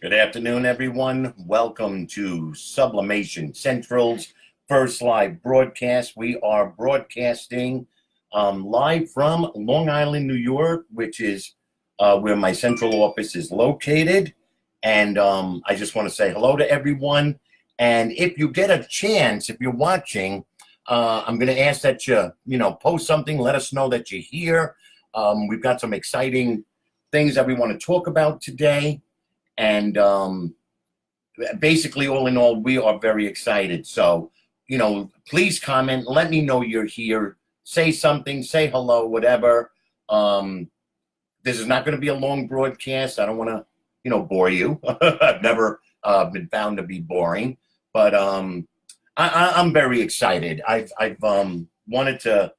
Good afternoon, everyone. Welcome to Sublimation Central's first live broadcast. We are broadcasting live from Long Island, New York, which is where my central office is located. And I just want to say hello to everyone. And if you get a chance, if you're watching, I'm going to ask that you post something. Let us know that you're here. We've got some exciting things that we want to talk about today. And basically, all in all, we are very excited. So, please comment. Let me know you're here. Say something. Say hello, whatever. This is not going to be a long broadcast. I don't want to, bore you. I've never been found to be boring. But I'm very excited. I've wanted to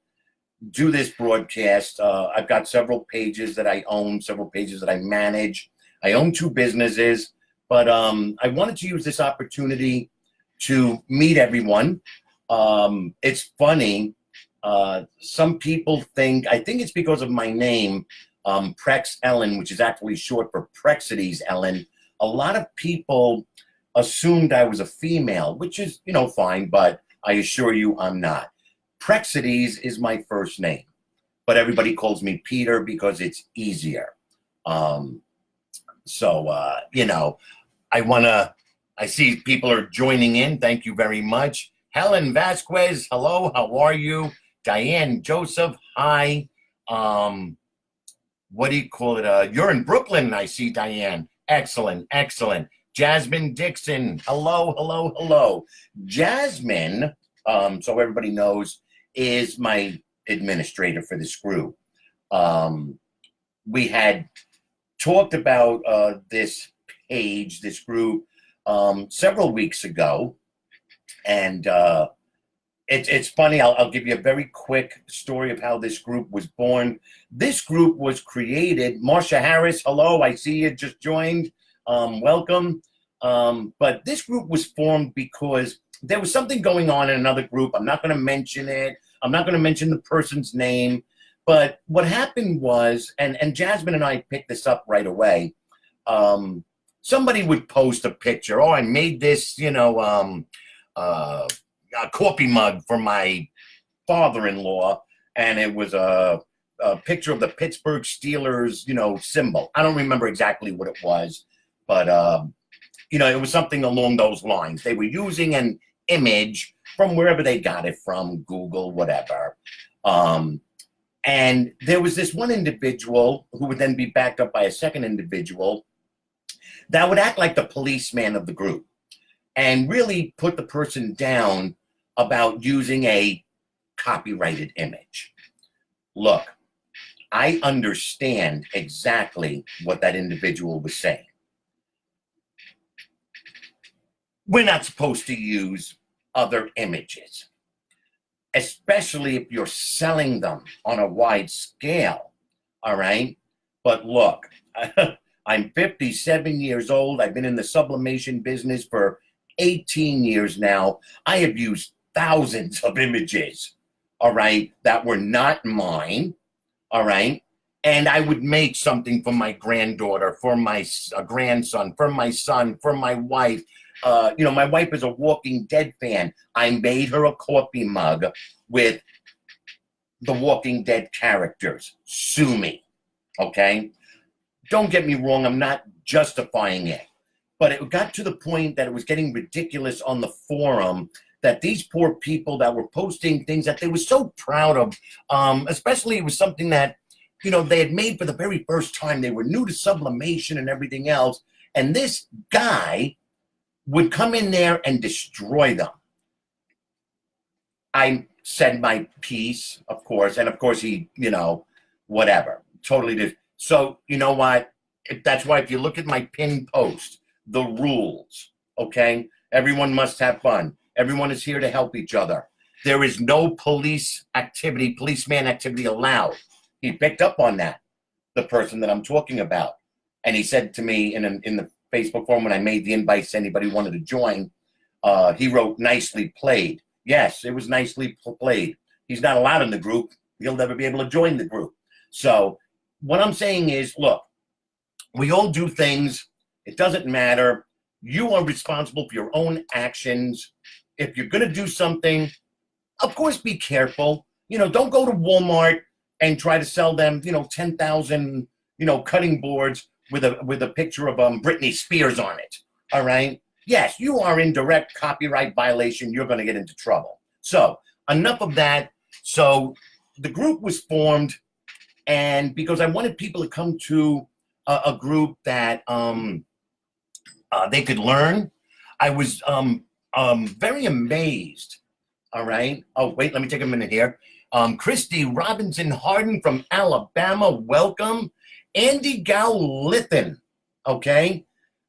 do this broadcast. I've got several pages that I own, several pages that I manage. I own two businesses, but I wanted to use this opportunity to meet everyone. It's funny. Some people I think it's because of my name, Prex Ellen, which is actually short for Prexides Ellen. A lot of people assumed I was a female, which is, fine, but I assure you I'm not. Prexides is my first name, but everybody calls me Peter because it's easier. So, I see people are joining in. Thank you very much. Helen Vasquez, hello, how are you? Diane Joseph, hi. What do you call it? You're in Brooklyn, I see, Diane. Excellent, excellent. Jasmine Dixon, hello, hello, hello. Jasmine, so everybody knows, is my administrator for this group. We had talked about this page, this group, several weeks ago, and it's funny. I'll give you a very quick story of how this group was born. This group was created. Marsha Harris, hello, I see you just joined. Welcome. But this group was formed because there was something going on in another group. I'm not going to mention it. I'm not going to mention the person's name. But what happened was, and Jasmine and I picked this up right away, somebody would post a picture. Oh, I made this, a coffee mug for my father-in-law, and it was a picture of the Pittsburgh Steelers, symbol. I don't remember exactly what it was, but, it was something along those lines. They were using an image from wherever they got it from, Google, whatever. And there was this one individual who would then be backed up by a second individual that would act like the policeman of the group and really put the person down about using a copyrighted image. Look, I understand exactly what that individual was saying. We're not supposed to use other images, especially if you're selling them on a wide scale, all right? But look, I'm 57 years old. I've been in the sublimation business for 18 years now. I have used thousands of images, all right, that were not mine, all right? And I would make something for my granddaughter, for my grandson, for my son, for my wife. My wife is a Walking Dead fan. I made her a coffee mug with the Walking Dead characters. Sue me, okay? Don't get me wrong, I'm not justifying it. But it got to the point that it was getting ridiculous on the forum that these poor people that were posting things that they were so proud of, especially it was something that, they had made for the very first time. They were new to sublimation and everything else. And this guy would come in there and destroy them. I said my piece, of course, and of course he, whatever, totally did. So, you know what? That's why if you look at my pinned post, the rules, okay? Everyone must have fun. Everyone is here to help each other. There is no policeman activity allowed. He picked up on that, the person that I'm talking about. And he said to me in the Facebook forum when I made the invites to anybody who wanted to join, he wrote, nicely played. Yes, it was nicely played. He's not allowed in the group. He'll never be able to join the group. So what I'm saying is, look, we all do things It doesn't matter. You are responsible for your own actions. If you're going to do something, of course, be careful. Don't go to Walmart and try to sell them, 10,000, cutting boards with a picture of Britney Spears on it. All right. Yes, you are in direct copyright violation. You're going to get into trouble. So enough of that. So the group was formed, and because I wanted people to come to a group that they could learn, I was very amazed. All right. Oh, wait, let me take a minute here. Christy Robinson Harden from Alabama, welcome. Andy Galithan, okay?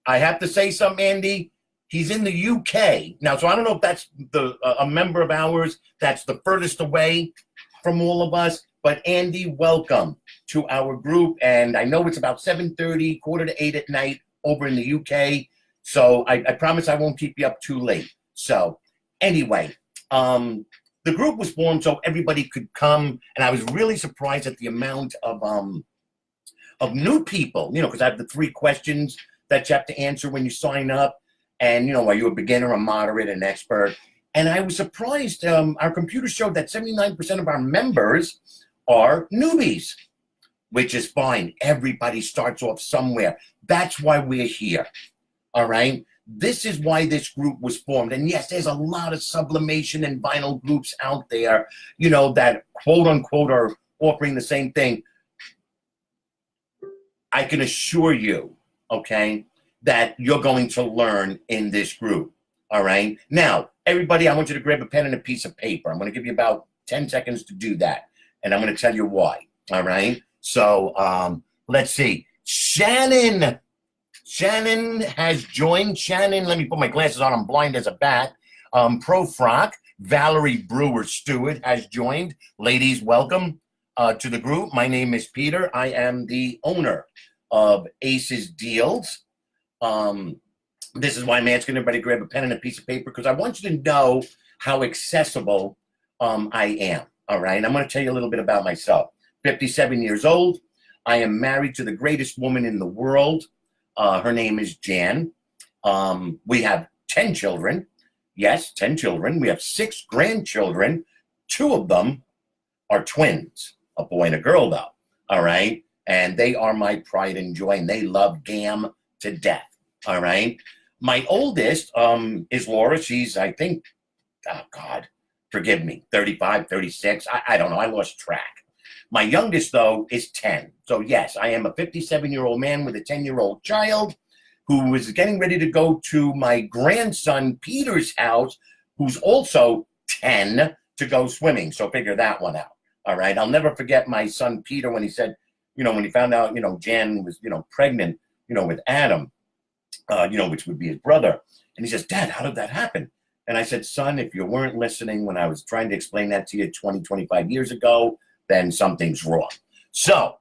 I have to say something, Andy. He's in the UK. Now, so I don't know if that's a member of ours that's the furthest away from all of us, but Andy, welcome to our group. And I know it's about 7:30, 7:45 at night over in the UK. So I promise I won't keep you up too late. So anyway, the group was formed so everybody could come, and I was really surprised at the amount of new people, because I have the 3 questions that you have to answer when you sign up. And, are you a beginner, a moderate, an expert? And I was surprised. Our computer showed that 79% of our members are newbies, which is fine. Everybody starts off somewhere. That's why we're here. All right. This is why this group was formed. And yes, there's a lot of sublimation and vinyl groups out there, that quote unquote are offering the same thing. I can assure you, okay, that you're going to learn in this group. All right. Now, everybody, I want you to grab a pen and a piece of paper. I'm going to give you about 10 seconds to do that. And I'm going to tell you why. All right. So let's see. Shannon has joined. Shannon, let me put my glasses on. I'm blind as a bat. Pro Frock, Valerie Brewer Stewart has joined. Ladies, welcome to the group. My name is Peter. I am the owner of Aces Deals. This is why I'm asking everybody to grab a pen and a piece of paper, because I want you to know how accessible I am. All right. I'm going to tell you a little bit about myself. 57 years old. I am married to the greatest woman in the world. Her name is Jan. We have 10 children. Yes, 10 children. We have 6 grandchildren. 2 of them are twins, a boy and a girl, though. All right. And they are my pride and joy, and they love GAM to death. All right. My oldest is Laura. She's, I think, oh God, forgive me, 35, 36. I don't know. I lost track. My youngest, though, is 10. So, yes, I am a 57-year-old man with a 10-year-old child who is getting ready to go to my grandson Peter's house, who's also 10, to go swimming. So figure that one out. All right. I'll never forget my son Peter when he said, when he found out, Jan was, pregnant, with Adam, which would be his brother. And he says, Dad, how did that happen? And I said, son, if you weren't listening when I was trying to explain that to you 20, 25 years ago, then something's wrong. So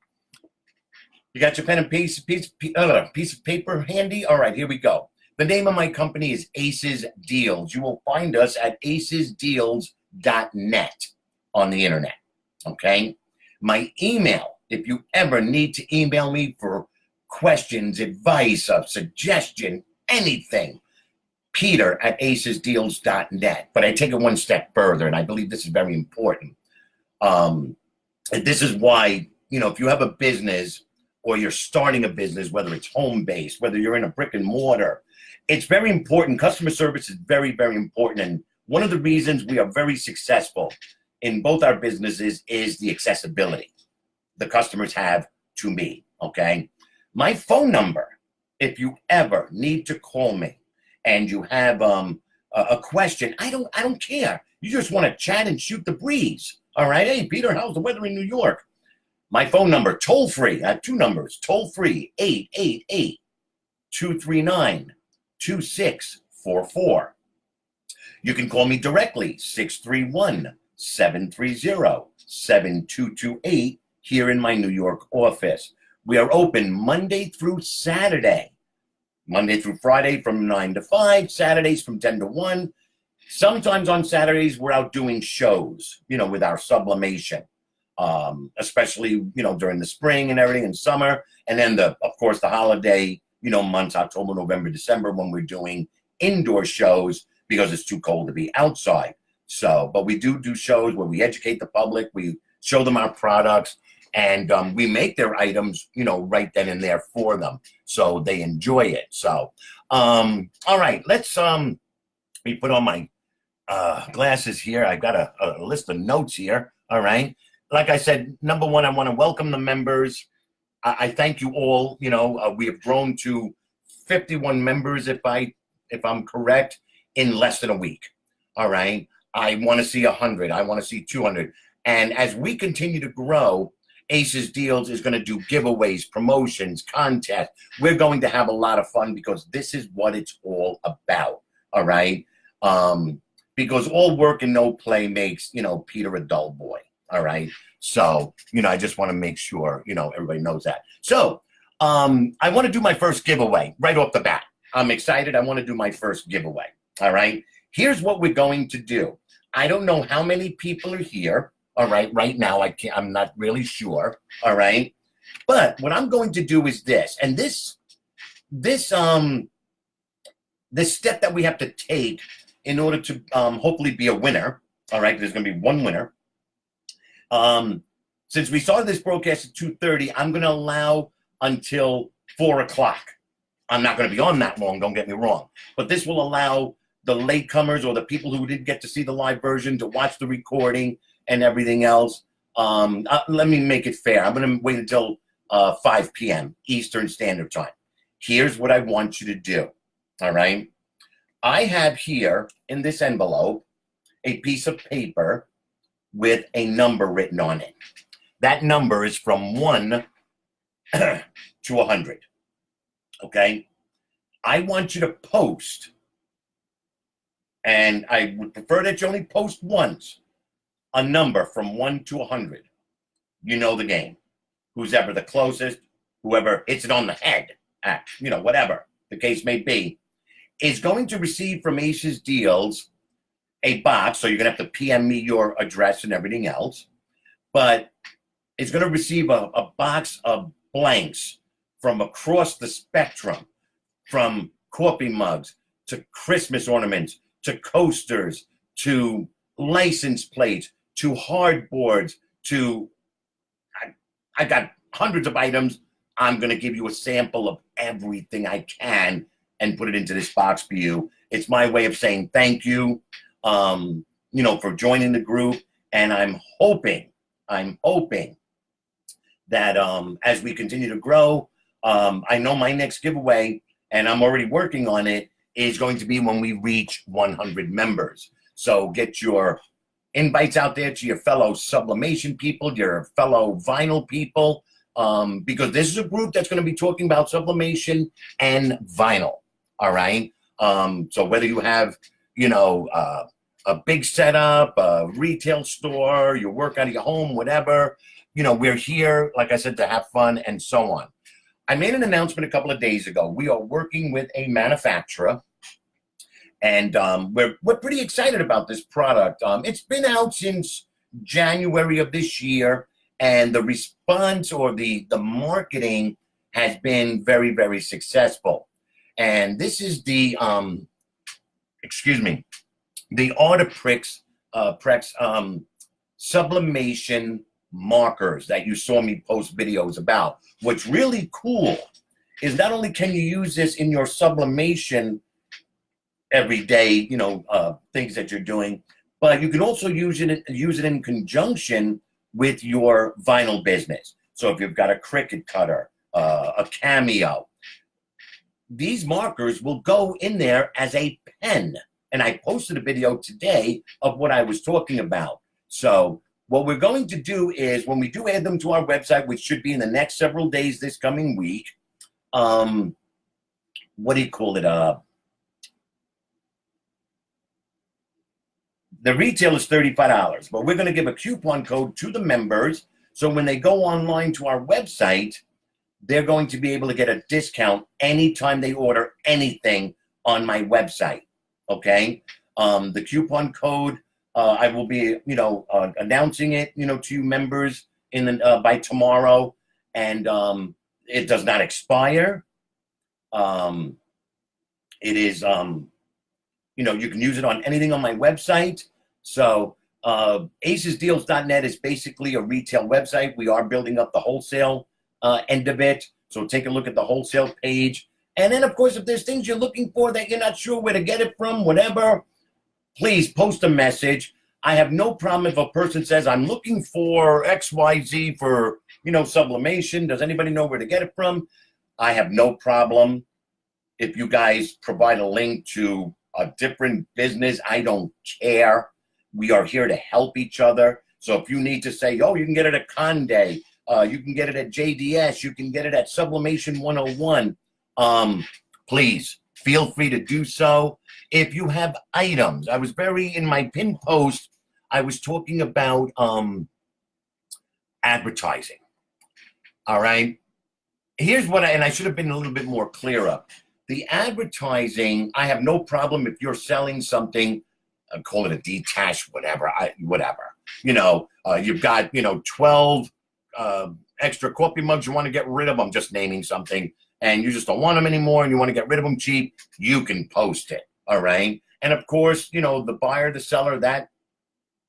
you got your pen and piece of paper handy? All right, here we go. The name of my company is Aces Deals. You will find us at acesdeals.net on the internet, okay? My email, if you ever need to email me for questions, advice, a suggestion, anything, Peter at acesdeals.net. But I take it one step further, and I believe this is very important. This is why, if you have a business or you're starting a business, whether it's home-based, whether you're in a brick and mortar, it's very important. Customer service is very, very important. And one of the reasons we are very successful in both our businesses is the accessibility the customers have to me, okay? My phone number, if you ever need to call me and you have a question, I don't care. You just want to chat and shoot the breeze. All right. Hey, Peter, how's the weather in New York? My phone number, toll free. I have 2 numbers, toll free, 888-239-2644. You can call me directly, 631-730-7228 here in my New York office. We are open Monday through Saturday, Monday through Friday from 9 to 5, Saturdays from 10 to 1. Sometimes on Saturdays, we're out doing shows, with our sublimation, especially, during the spring and everything, and summer. And then, of course, the holiday months, October, November, December, when we're doing indoor shows because it's too cold to be outside. So, but we do shows where we educate the public, we show them our products, and we make their items, right then and there for them, so they enjoy it. So, all right, let's let me put on my glasses here. I've got a list of notes here. All right. Like I said, number one, I want to welcome the members. I thank you all. We have grown to 51 members, if I'm correct, in less than a week. All right. I want to see 100. I want to see 200. And as we continue to grow, Aces Deals is going to do giveaways, promotions, contests. We're going to have a lot of fun because this is what it's all about. All right. Because all work and no play makes, Peter a dull boy. All right. So, I just want to make sure, everybody knows that. So, I want to do my first giveaway right off the bat. I'm excited. I want to do my first giveaway. All right. Here's what we're going to do. I don't know how many people are here. All right. Right now, I'm not really sure. All right. But what I'm going to do is this, and this step that we have to take in order to hopefully be a winner. All right. There's going to be one winner. Since we started this broadcast at 2:30, I'm going to allow until 4 o'clock. I'm not going to be on that long, don't get me wrong. But this will allow the latecomers or the people who didn't get to see the live version to watch the recording and everything else. Let me make it fair. I'm going to wait until 5 p.m. Eastern Standard Time. Here's what I want you to do. All right. I have here in this envelope a piece of paper with a number written on it. That number is from 1 to 100. Okay? I want you to post, and I would prefer that you only post once, a number from 1 to 100. You know the game. Who's ever the closest, whoever hits it on the head, whatever the case may be, is going to receive from Aces Deals a box. So you're going to have to PM me your address and everything else. But it's going to receive a box of blanks from across the spectrum, from coffee mugs to Christmas ornaments to coasters to license plates to hardboards to, I got hundreds of items. I'm going to give you a sample of everything I can and put it into this box for you. It's my way of saying thank you, for joining the group. And I'm hoping that as we continue to grow, I know my next giveaway, and I'm already working on it, is going to be when we reach 100 members. So get your invites out there to your fellow Sublimation people, your fellow vinyl people, because this is a group that's going to be talking about sublimation and vinyl. All right. So whether you have, a big setup, a retail store, you work out of your home, whatever, we're here, like I said, to have fun and so on. I made an announcement a couple of days ago. We are working with a manufacturer, and we're pretty excited about this product. It's been out since January of this year, and the response or the marketing has been very, very successful. And this is the the Artiprix sublimation markers that you saw me post videos about. What's really cool is not only can you use this in your sublimation everyday, things that you're doing, but you can also use it in conjunction with your vinyl business. So if you've got a Cricut cutter, a Cameo, these markers will go in there as a pen. And I posted a video today of what I was talking about. So what we're going to do is when we do add them to our website, which should be in the next several days this coming week, what do you call it? The retail is $35, but we're going to give a coupon code to the members. So when they go online to our website, they're going to be able to get a discount anytime they order anything on my website. Okay. The coupon code, I will be, announcing it, to you members by tomorrow. And it does not expire. It is, you can use it on anything on my website. So acesdeals.net is basically a retail website. We are building up the wholesale end of it. So take a look at the wholesale page. And then, of course, if there's things you're looking for that you're not sure where to get it from, whatever, please post a message. I have no problem if a person says, I'm looking for XYZ for, sublimation. Does anybody know where to get it from? I have no problem if you guys provide a link to a different business. I don't care. We are here to help each other. So if you need to say, oh, you can get it at Conde, you can get it at JDS, you can get it at Sublimation 101, please feel free to do so. If you have items, in my pin post, I was talking about advertising. All right. Here's what I should have been a little bit more clearer. The advertising, I have no problem if you're selling something, call it a detached, whatever. You've got, 12 extra coffee mugs you want to get rid of. I'm just naming something. And you just don't want them anymore and you want to get rid of them cheap, you can post it. All right. And of course, the buyer, the seller, that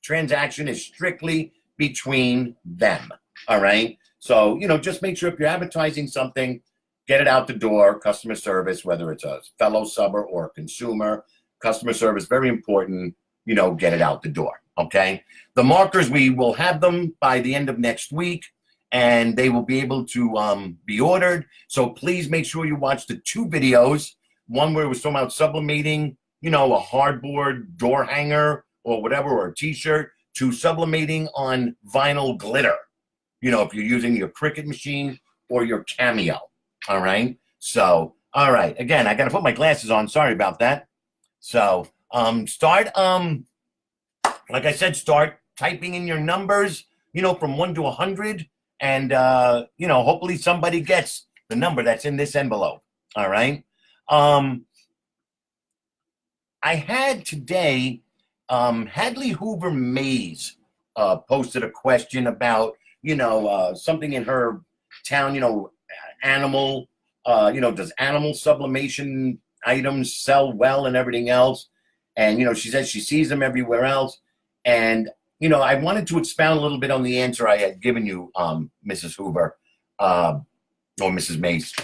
transaction is strictly between them. All right. So, just make sure if you're advertising something, get it out the door. Customer service, whether it's a fellow subber or a consumer, customer service, very important, get it out the door. Okay. The markers, we will have them by the end of next week and they will be able to be ordered. So please make sure you watch the 2 videos. One where it was talking about sublimating, a hardboard door hanger or whatever, or a t-shirt, to sublimating on vinyl glitter. If you're using your Cricut machine or your Cameo. All right. So, all right. Again, I got to put my glasses on. Sorry about that. So, start, like I said, start typing in your numbers, from 1 to 100. And, hopefully somebody gets the number that's in this envelope. All right. I had today, Hadley Hoover Mays posted a question about, something in her town, animal, does animal sublimation items sell well and everything else? And, she says she sees them everywhere else. And, I wanted to expound a little bit on the answer I had given you, Mrs. Hoover, or Mrs. Mays.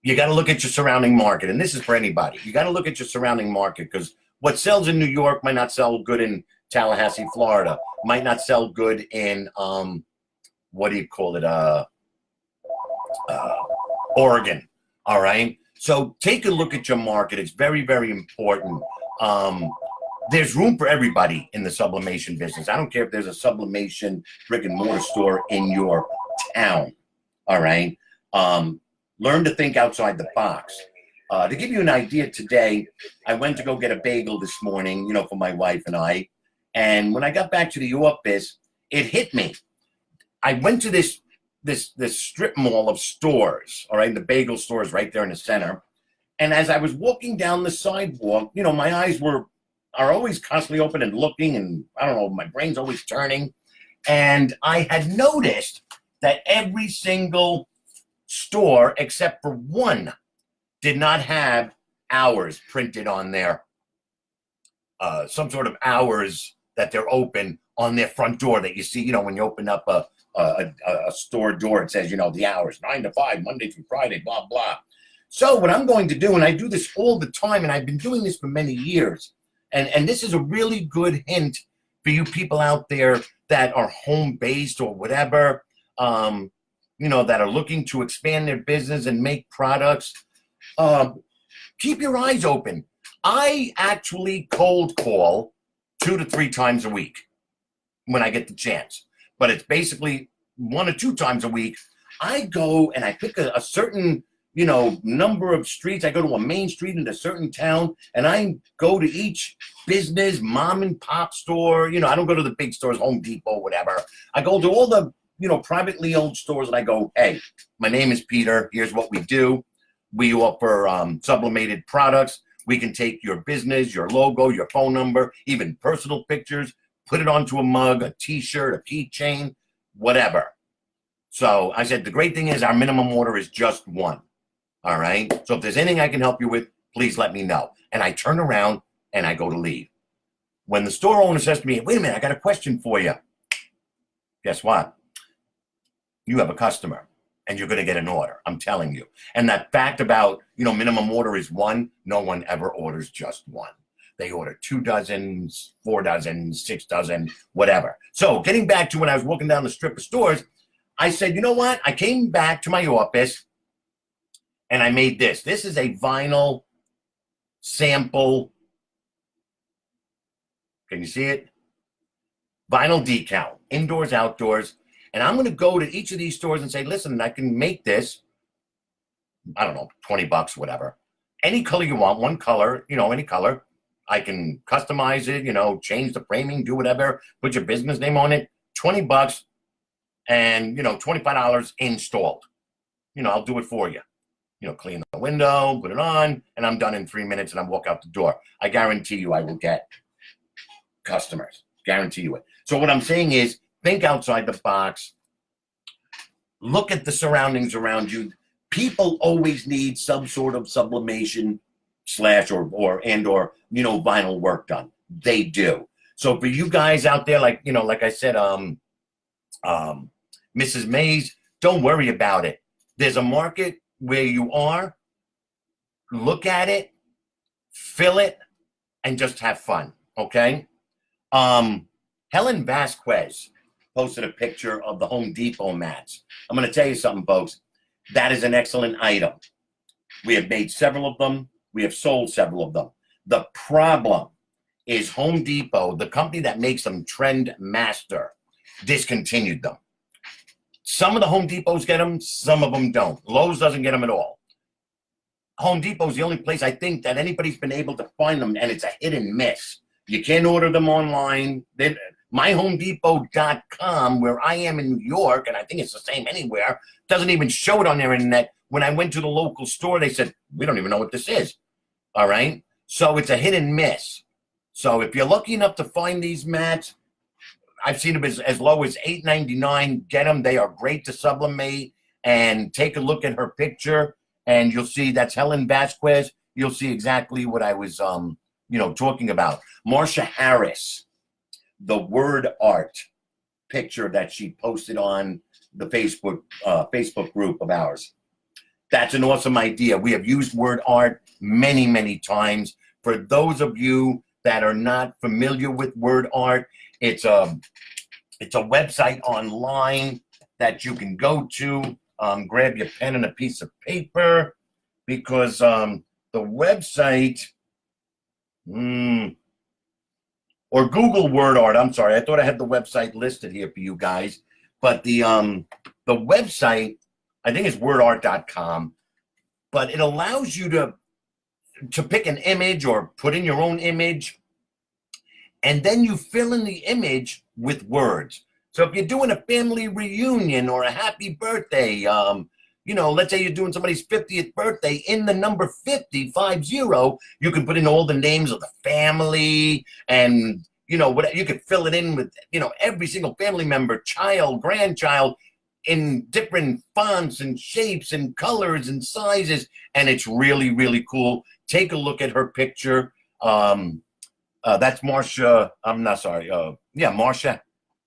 You got to look at your surrounding market. And this is for anybody. You got to look at your surrounding market, because what sells in New York might not sell good in Tallahassee, Florida, might not sell good in, Oregon. All right. So take a look at your market. It's very, very important. There's room for everybody in the sublimation business. I don't care if there's a sublimation brick and mortar store in your town. All right. Learn to think outside the box. To give you an idea, today, I went to go get a bagel this morning, for my wife and I. And when I got back to the office, it hit me. I went to this strip mall of stores, all right, the bagel stores right there in the center. And as I was walking down the sidewalk, my eyes are always constantly open and looking, and I don't know, my brain's always turning. And I had noticed that every single store except for one did not have hours printed on their, some sort of hours that they're open on their front door that you see, when you open up a store door, it says, the hours, 9 to 5, Monday through Friday, blah, blah. So what I'm going to do, and I do this all the time, and I've been doing this for many years, and this is a really good hint for you people out there that are home-based or whatever, that are looking to expand their business and make products. Keep your eyes open. I actually cold call 2 to 3 times a week when I get the chance. But it's basically 1 or 2 times a week. I go and I pick a certain, number of streets. I go to a main street in a certain town, and I go to each business, mom and pop store. I don't go to the big stores, Home Depot, whatever. I go to all the, privately owned stores, and I go, hey, my name is Peter. Here's what we do. We offer sublimated products. We can take your business, your logo, your phone number, even personal pictures, put it onto a mug, a t-shirt, a keychain, whatever. So I said, the great thing is our minimum order is just 1. All right. So if there's anything I can help you with, please let me know. And I turn around and I go to leave. When the store owner says to me, wait a minute, I got a question for you. Guess what? You have a customer and you're going to get an order. I'm telling you. And that fact about, minimum order is 1, no one ever orders just 1. They order 2 dozens, 4 dozens, 6 dozen, whatever. So getting back to when I was walking down the strip of stores, I said, you know what? I came back to my office and I made this. This is a vinyl sample. Can you see it? Vinyl decal, indoors, outdoors. And I'm going to go to each of these stores and say, listen, I can make this, I don't know, $20, whatever. Any color you want, one color, any color. I can customize it, change the framing, do whatever, put your business name on it, $20 and, $25 installed. I'll do it for you. Clean the window, put it on, and I'm done in 3 minutes and I walk out the door. I guarantee you I will get customers. Guarantee you it. So what I'm saying is think outside the box. Look at the surroundings around you. People always need some sort of sublimation / or vinyl work done. They do. So for you guys out there, like I said, Mrs. Mays, don't worry about it. There's a market where you are. Look at it, fill it, and just have fun. Okay. Helen Vasquez posted a picture of the Home Depot mats. I'm going to tell you something, folks. That is an excellent item. We have made several of them. We have sold several of them. The problem is Home Depot, the company that makes them, Trend Master, discontinued them. Some of the Home Depots get them, some of them don't. Lowe's doesn't get them at all. Home Depot is the only place I think that anybody's been able to find them, and it's a hit and miss. You can't order them online. MyHomeDepot.com, where I am in New York, and I think it's the same anywhere, doesn't even show it on their internet. When I went to the local store, they said, we don't even know what this is. All right? So it's a hit and miss. So if you're lucky enough to find these mats, I've seen them as low as $8.99. Get them. They are great to sublimate. And take a look at her picture, and you'll see that's Helen Vasquez. You'll see exactly what I was talking about. Marsha Harris, the word art picture that she posted on the Facebook group of ours. That's an awesome idea. We have used word art many, many times. For those of you that are not familiar with word art, it's a website online that you can go to. Grab your pen and a piece of paper, because the website, or Google word art. I'm sorry, I thought I had the website listed here for you guys, but the website, I think it's wordart.com, but it allows you to pick an image or put in your own image, and then you fill in the image with words. So if you're doing a family reunion or a happy birthday, let's say you're doing somebody's 50th birthday, in the number 50, you can put in all the names of the family, and what you could fill it in with, every single family member, child, grandchild, in different fonts and shapes and colors and sizes, and it's really, really cool. Take a look at her picture. That's Marsha. Marsha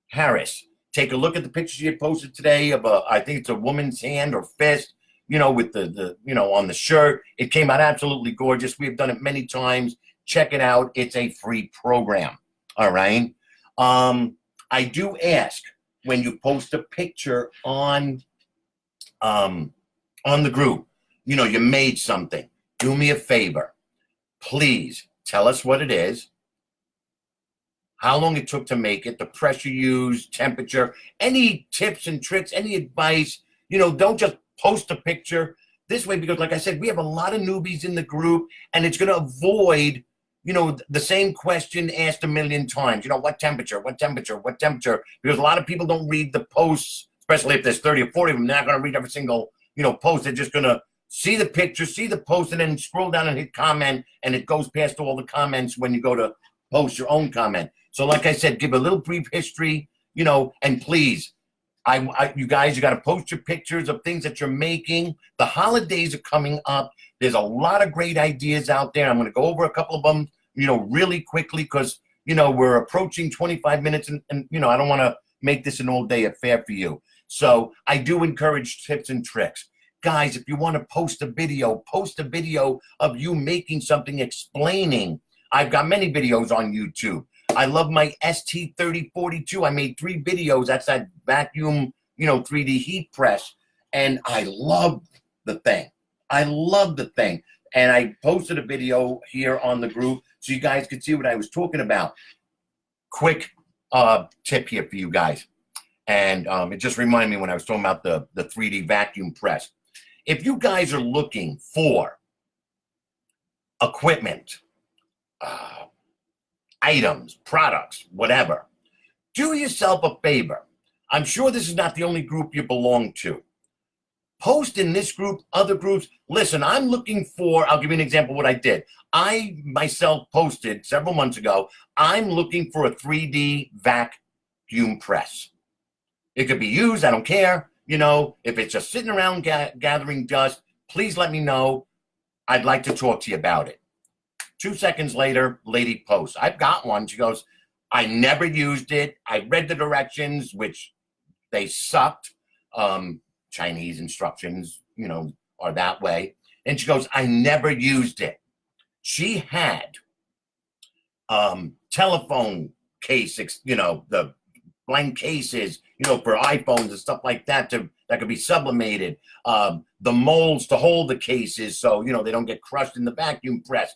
Harris. Take a look at the picture she had posted today of I think it's a woman's hand or fist, with the on the shirt. It came out absolutely gorgeous. We have done it many times. Check it out. It's a free program. All right. I do ask, when you post a picture on the group, you made something. Do me a favor. Please tell us what it is, how long it took to make it, the pressure used, temperature, any tips and tricks, any advice. Don't just post a picture this way, because like I said, we have a lot of newbies in the group, and it's going to avoid, the same question asked a million times. What temperature, what temperature, what temperature? Because a lot of people don't read the posts, especially if there's 30 or 40 of them. They're not going to read every single, post. They're just going to see the picture, see the post, and then scroll down and hit comment, and it goes past all the comments when you go to post your own comment. So like I said, give a little brief history, and please, You guys, you got to post your pictures of things that you're making. The holidays are coming up. There's a lot of great ideas out there. I'm going to go over a couple of them, really quickly because, we're approaching 25 minutes and I don't want to make this an all-day affair for you. So I do encourage tips and tricks. Guys, if you want to post a video of you making something, explaining. I've got many videos on YouTube. I love my ST3042. I made 3 videos. That's that vacuum, 3D heat press. And I love the thing. And I posted a video here on the group so you guys could see what I was talking about. Quick tip here for you guys. And it just reminded me when I was talking about the 3D vacuum press. If you guys are looking for equipment, items, products, whatever, do yourself a favor. I'm sure this is not the only group you belong to. Post in this group, other groups. Listen, I'm looking for, I'll give you an example of what I did. I myself posted several months ago, I'm looking for a 3D vacuum press. It could be used, I don't care. If it's just sitting around gathering dust, please let me know. I'd like to talk to you about it. 2 seconds later, lady posts, I've got one. She goes, I never used it. I read the directions, which they sucked. Chinese instructions, are that way. And she goes, I never used it. She had telephone cases, the blank cases, for iPhones and stuff like that that could be sublimated. The molds to hold the cases so, they don't get crushed in the vacuum press.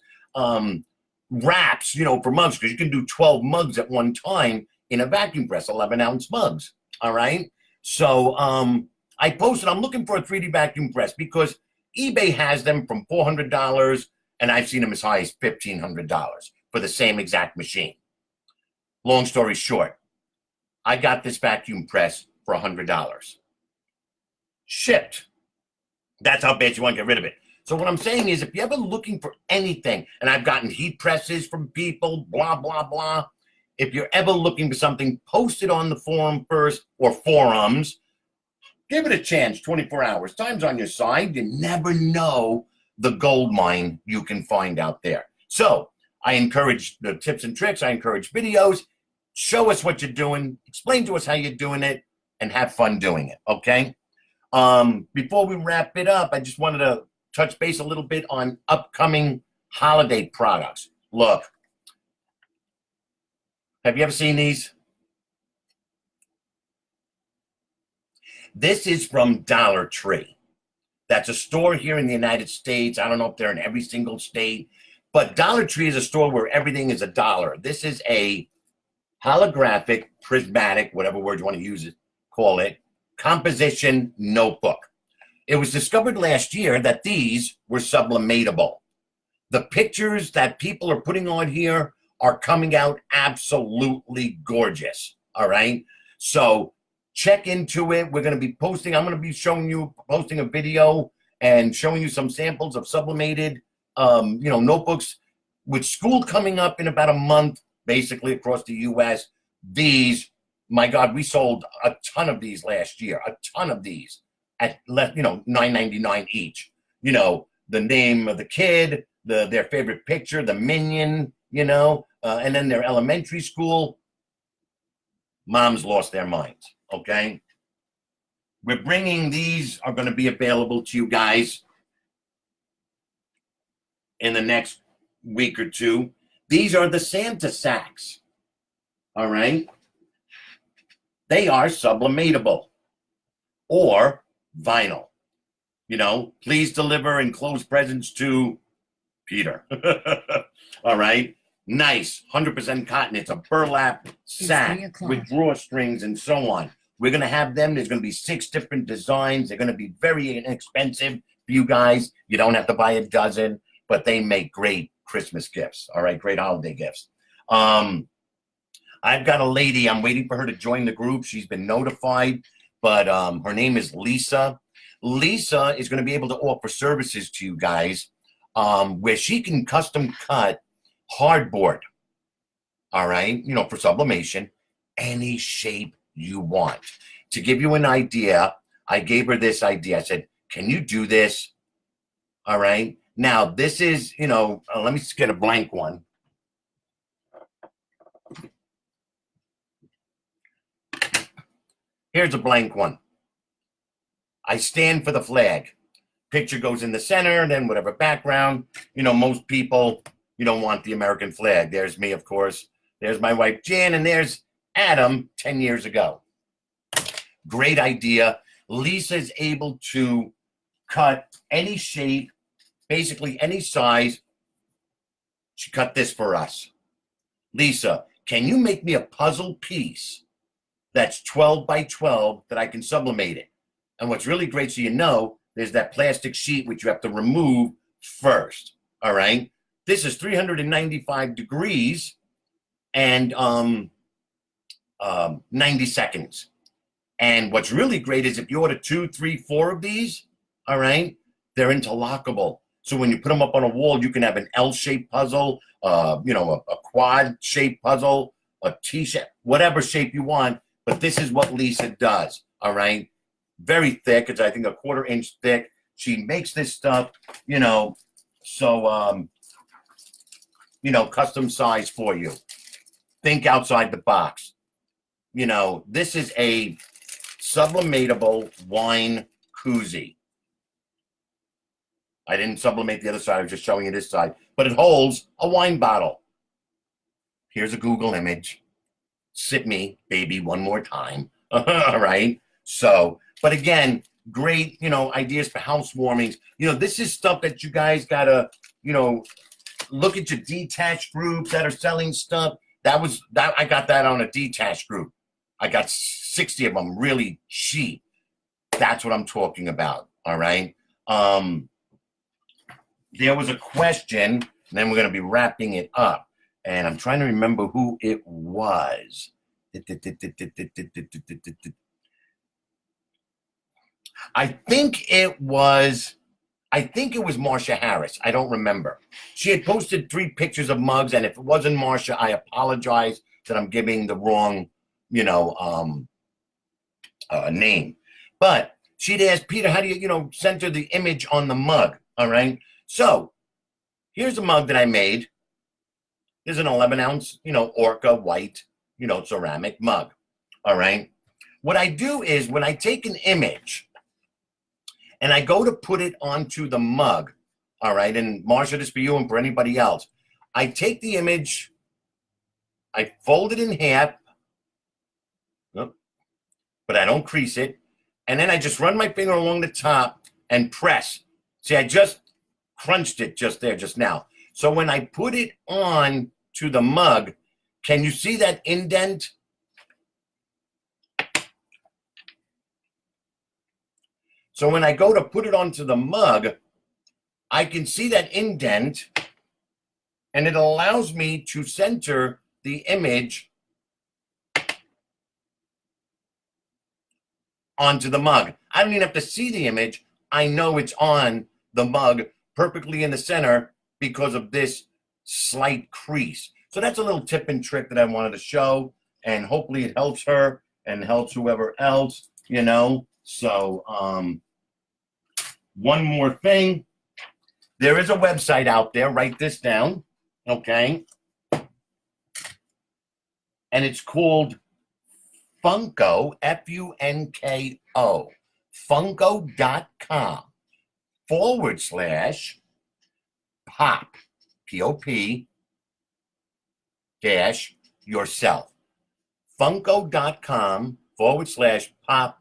Wraps, for mugs, because you can do 12 mugs at one time in a vacuum press, 11-ounce mugs. All right. So I posted, I'm looking for a 3D vacuum press because eBay has them from $400 and I've seen them as high as $1,500 for the same exact machine. Long story short, I got this vacuum press for $100. Shipped. That's how bad you want to get rid of it. So what I'm saying is if you're ever looking for anything, and I've gotten heat presses from people, blah, blah, blah. If you're ever looking for something, post it on the forum first or forums. Give it a chance, 24 hours. Time's on your side. You never know the gold mine you can find out there. So I encourage the tips and tricks. I encourage videos. Show us what you're doing. Explain to us how you're doing it and have fun doing it, okay? Before we wrap it up, I just wanted to touch base a little bit on upcoming holiday products. Look, have you ever seen these? This is from Dollar Tree. That's a store here in the United States. I don't know if they're in every single state, but Dollar Tree is a store where everything is $1. This is a holographic, prismatic, whatever word you want to use it, call it, composition notebook. It was discovered last year that these were sublimatable. The pictures that people are putting on here are coming out absolutely gorgeous, all right? So check into it. We're going to be posting, I'm going to be posting a video and showing you some samples of sublimated, notebooks. With school coming up in about a month, basically across the U.S., these, my God, we sold a ton of these last year, a ton of these at, $9.99 each. The name of the kid, their favorite picture, the minion, and then their elementary school. Moms lost their minds, okay? We're bringing these are going to be available to you guys in the next week or two. These are the Santa sacks, all right? They are sublimatable or vinyl. Please deliver enclosed presents to Peter. All right? Nice, 100% cotton. It's a burlap sack with drawstrings and so on. We're going to have them. There's going to be 6 different designs. They're going to be very inexpensive for you guys. You don't have to buy a dozen, but they make great Christmas gifts. All right, great holiday gifts. I've got a lady. I'm waiting for her to join the group. She's been notified, but her name is Lisa. Lisa is going to be able to offer services to you guys where she can custom cut hardboard, all right, for sublimation, any shape you want. to give you an idea, I gave her this idea. I said, can you do this? All right. Now, this is, let me just get a blank one. Here's a blank one. I stand for the flag. Picture goes in the center, and then whatever background. Most people, you don't want the American flag. There's me, of course. There's my wife, Jan, and there's Adam 10 years ago. Great idea. Lisa's able to cut any shape, basically any size. She cut this for us. Lisa, can you make me a puzzle piece that's 12 by 12 that I can sublimate it? And what's really great, so there's that plastic sheet which you have to remove first. All right. This is 395 degrees and 90 seconds. And what's really great is if you order 2, 3, 4 of these, all right, they're interlockable. So when you put them up on a wall, you can have an L-shaped puzzle, a quad-shaped puzzle, a T-shape, whatever shape you want. But this is what Lisa does, all right? Very thick. It's, I think, a 1/4 inch thick. She makes this stuff, custom size for you. Think outside the box. This is a sublimatable wine koozie. I didn't sublimate the other side. I was just showing you this side. But it holds a wine bottle. Here's a Google image. Sip me, baby, one more time. All right? So, but again, great, ideas for housewarmings. This is stuff that you guys got to, look at your detached groups that are selling stuff. I got that on a detached group. I got 60 of them really cheap. That's what I'm talking about. All right. There was a question, and then we're going to be wrapping it up. And I'm trying to remember who it was. I think it was Marsha Harris. I don't remember. She had posted 3 pictures of mugs, and if it wasn't Marsha, I apologize that I'm giving the wrong, name. But she'd asked Peter, how do you, center the image on the mug? All right. So here's a mug that I made. There's an 11-ounce, Orca white, ceramic mug. All right. What I do is when I take an image and I go to put it onto the mug, all right, and Marsha, this for you and for anybody else, I take the image, I fold it in half, but I don't crease it, and then I just run my finger along the top and press. See, I just crunched it just there, just now. So when I put it on to the mug, can you see that indent? So when I go to put it onto the mug, I can see that indent, and it allows me to center the image onto the mug. I don't even have to see the image. I know it's on the mug perfectly in the center because of this slight crease. So that's a little tip and trick that I wanted to show, and hopefully it helps her and helps whoever else, So one more thing. There is a website out there. Write this down, okay? And it's called Funko, Funko, Funko.com /pop, P-O-P, -yourself. Funko.com /pop,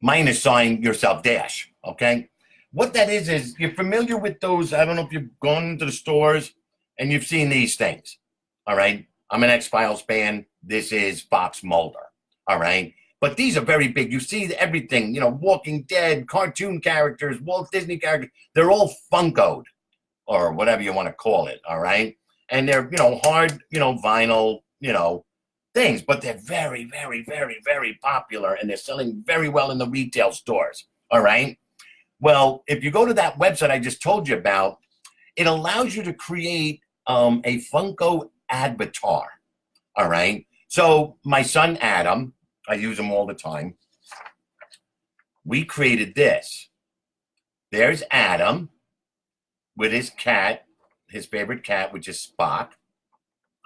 -sign yourself dash, okay? What that is you're familiar with those, I don't know if you've gone into the stores and you've seen these things, all right? I'm an X-Files fan. This is Fox Mulder, all right? But these are very big. You see everything, Walking Dead, cartoon characters, Walt Disney characters. They're all Funkoed or whatever you want to call it, all right? And they're, hard, vinyl, things, but they're very, very, very, very popular, and they're selling very well in the retail stores, all right? Well, if you go to that website I just told you about, it allows you to create a Funko avatar, All right. So my son, Adam, I use him all the time. We created this. There's Adam with his cat, his favorite cat, which is Spock.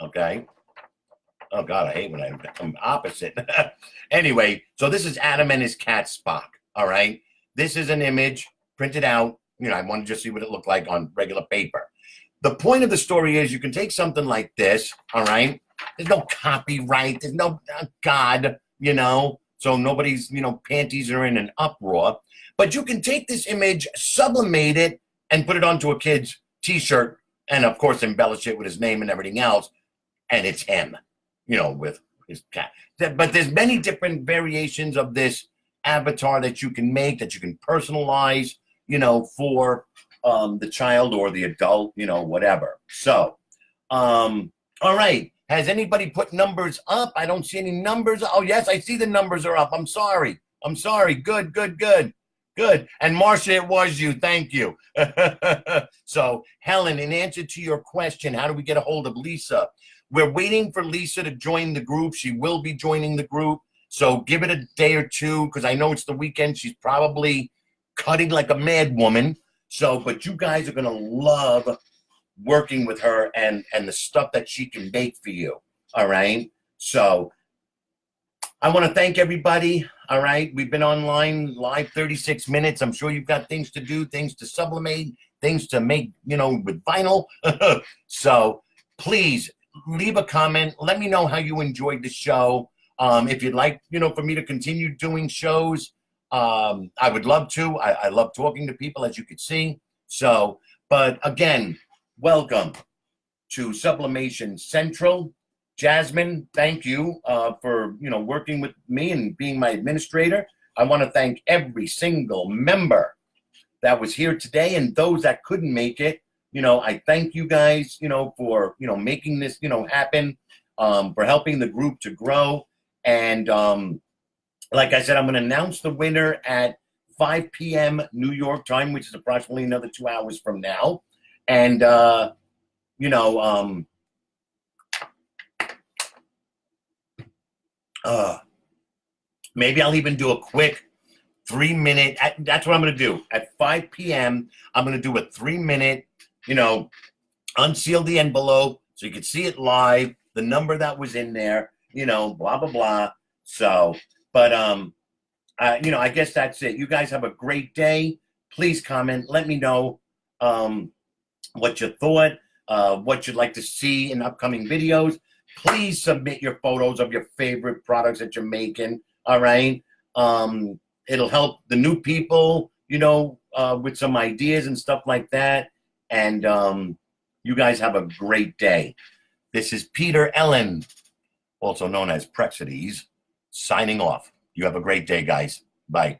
Okay. Oh, God, I hate when I'm opposite. Anyway, so this is Adam and his cat, Spock. All right. This is an image printed out. You know, I want to just see what it looked like on regular paper. The point of the story is you can take something like this. All right. There's no copyright. There's no God, you know, so nobody's, you know, panties are in an uproar. But you can take this image, sublimate it, and put it onto a kid's T-shirt, and of course embellish it with his name and everything else, and it's him, you know, with his cat. But there's many different variations of this avatar that you can make, that you can personalize, you know, for the child or the adult, you know, whatever. So, all right. Has anybody put numbers up? I don't see any numbers. Oh, yes, I see the numbers are up. I'm sorry. Good, good, good, good. And Marcia, it was you. Thank you. So, Helen, in answer to your question, how do we get a hold of Lisa? We're waiting for Lisa to join the group. She will be joining the group. So give it a day or two, because I know it's the weekend. She's probably cutting like a mad woman. So, but you guys are going to love working with her and the stuff that she can make for you. All right. So I want to thank everybody. All right. We've been online live 36 minutes. I'm sure you've got things to do, things to sublimate, things to make, you know, with vinyl. So please leave a comment. Let me know how you enjoyed the show. If you'd like, you know, for me to continue doing shows, I would love to. I love talking to people, as you can see. So, but again, welcome to Sublimation Central. Jasmine, thank you for, you know, working with me and being my administrator. I want to thank every single member that was here today, and those that couldn't make it. You know, I thank you guys, you know, for, you know, making this, you know, happen, for helping the group to grow. And like I said, I'm going to announce the winner at 5 p.m. New York time, which is approximately another 2 hours from now. And, you know, maybe I'll even do a quick 3-minute, that's what I'm going to do. At 5 p.m., I'm going to do a 3-minute, you know, unseal the envelope so you can see it live, the number that was in there, you know, blah, blah, blah. So, but, you know, I guess that's it. You guys have a great day. Please comment. Let me know what you thought, what you'd like to see in upcoming videos. Please submit your photos of your favorite products that you're making. All right. It'll help the new people, you know, with some ideas and stuff like that. And you guys have a great day. This is Peter Ellen, also known as Prexides, signing off. You have a great day, guys. Bye.